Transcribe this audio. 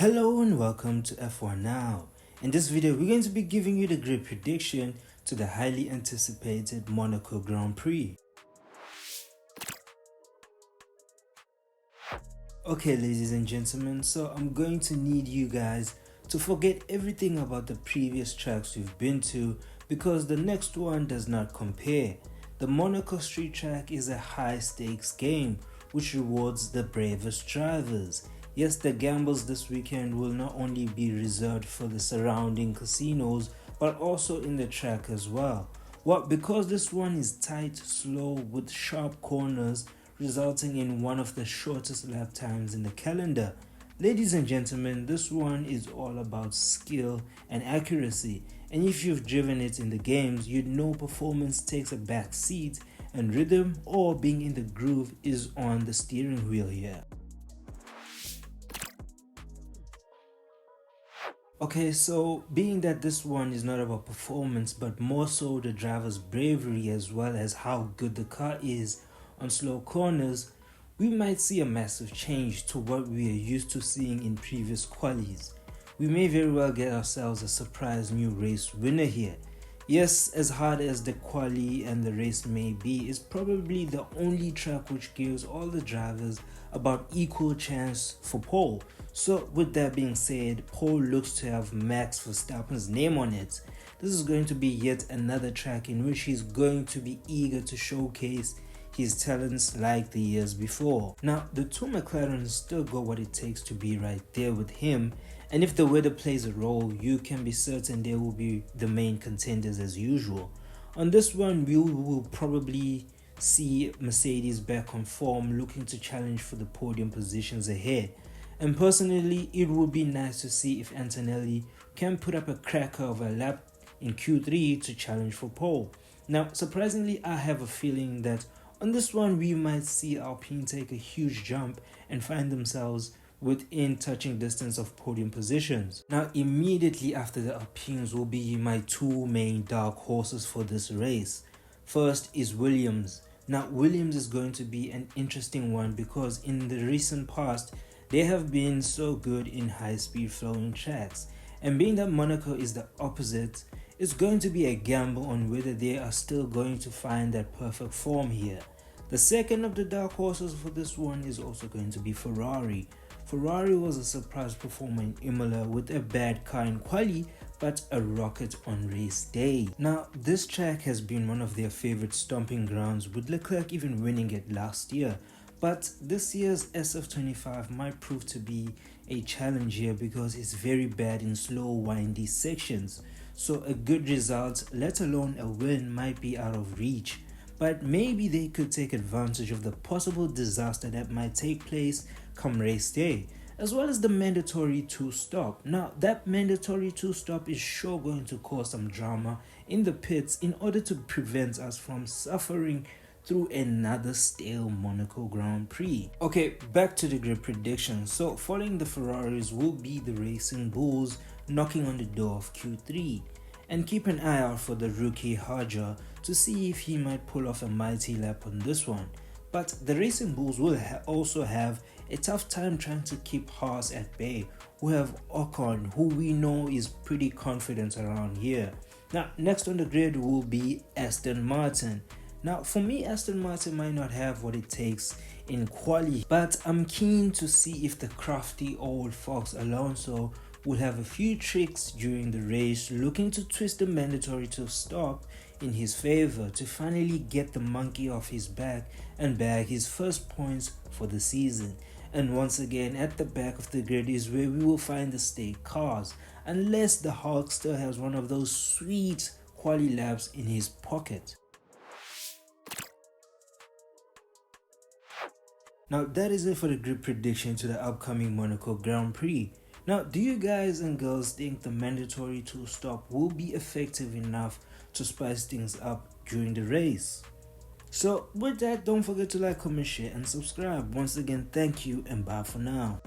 Hello and welcome to F1 Now. In this video, we're going to be giving you the grid prediction to the highly anticipated Monaco Grand Prix. Okay, ladies and gentlemen, so I'm going to need you guys to forget everything about the previous tracks you've been to because the next one does not compare. The Monaco Street Track is a high stakes game which rewards the bravest drivers. Yes, the gambles this weekend will not only be reserved for the surrounding casinos, but also in the track as well. Because this one is tight, slow, with sharp corners, resulting in one of the shortest lap times in the calendar. Ladies and gentlemen, this one is all about skill and accuracy. And if you've driven it in the games, you'd know performance takes a back seat and rhythm or being in the groove is on the steering wheel here. Okay, so being that this one is not about performance but more so the driver's bravery as well as how good the car is on slow corners, we might see a massive change to what we are used to seeing in previous qualies. We may very well get ourselves a surprise new race winner here. Yes, as hard as the quali and the race may be, it's probably the only track which gives all the drivers about equal chance for pole. So with that being said, pole looks to have Max Verstappen's name on it. This is going to be yet another track in which he's going to be eager to showcase his talents like the years before. Now, the two McLarens still got what it takes to be right there with him, and if the weather plays a role, you can be certain they will be the main contenders as usual. On this one, we will probably see Mercedes back on form, looking to challenge for the podium positions ahead. And personally, it would be nice to see if Antonelli can put up a cracker of a lap in Q3 to challenge for pole. Now, surprisingly, I have a feeling that on this one, we might see Alpine take a huge jump and find themselves within touching distance of podium positions. Now, immediately after the Alpines will be my two main dark horses for this race. First is Williams. Now, Williams is going to be an interesting one because in the recent past, they have been so good in high-speed flowing tracks. And being that Monaco is the opposite, it's going to be a gamble on whether they are still going to find that perfect form here. The second of the dark horses for this one is also going to be Ferrari. Ferrari was a surprise performer in Imola with a bad car in quali, but a rocket on race day. Now, this track has been one of their favorite stomping grounds, with Leclerc even winning it last year. But this year's SF25 might prove to be a challenge here because it's very bad in slow, windy sections. So a good result, let alone a win, might be out of reach. But maybe they could take advantage of the possible disaster that might take place come race day, as well as the mandatory 2-stop. Now, that mandatory 2-stop is sure going to cause some drama in the pits in order to prevent us from suffering through another stale Monaco Grand Prix. Okay, back to the grid prediction. So following the Ferraris will be the Racing Bulls knocking on the door of Q3. And keep an eye out for the rookie Hajar to see if he might pull off a mighty lap on this one. But the Racing Bulls will also have a tough time trying to keep Haas at bay, who have Ocon, who we know is pretty confident around here. Now, next on the grid will be Aston Martin. Now, for me, Aston Martin might not have what it takes in quali, but I'm keen to see if the crafty old fox Alonso will have a few tricks during the race, looking to twist the mandatory to stop in his favor to finally get the monkey off his back and bag his first points for the season. And once again, at the back of the grid is where we will find the stake cars, unless the Hulk still has one of those sweet quali laps in his pocket. Now, that is it for the grid prediction to the upcoming Monaco Grand Prix. Now, do you guys and girls think the mandatory 2-stop will be effective enough to spice things up during the race? So with that, don't forget to like, comment, share and subscribe. Once again, thank you and bye for now.